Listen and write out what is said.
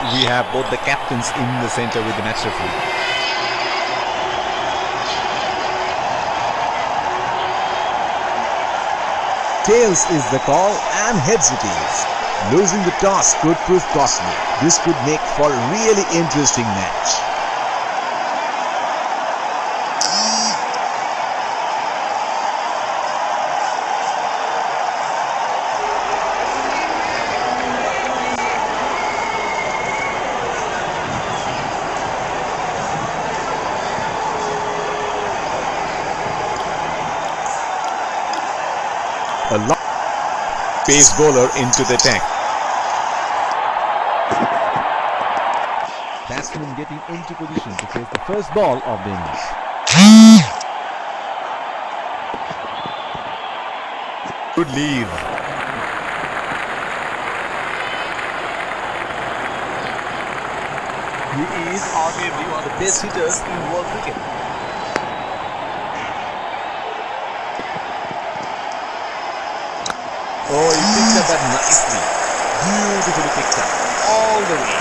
We have both the captains in the center with the match referee. Tails is the call and heads it is. Losing the toss could prove costly. This could make for a really interesting match. A long pace bowler into the attack. Batsman getting into position to face the first ball of the innings. Good lead. He is arguably one of the best hitters in world cricket. Oh, he picked up that nicely. Beautifully picked up. All the way.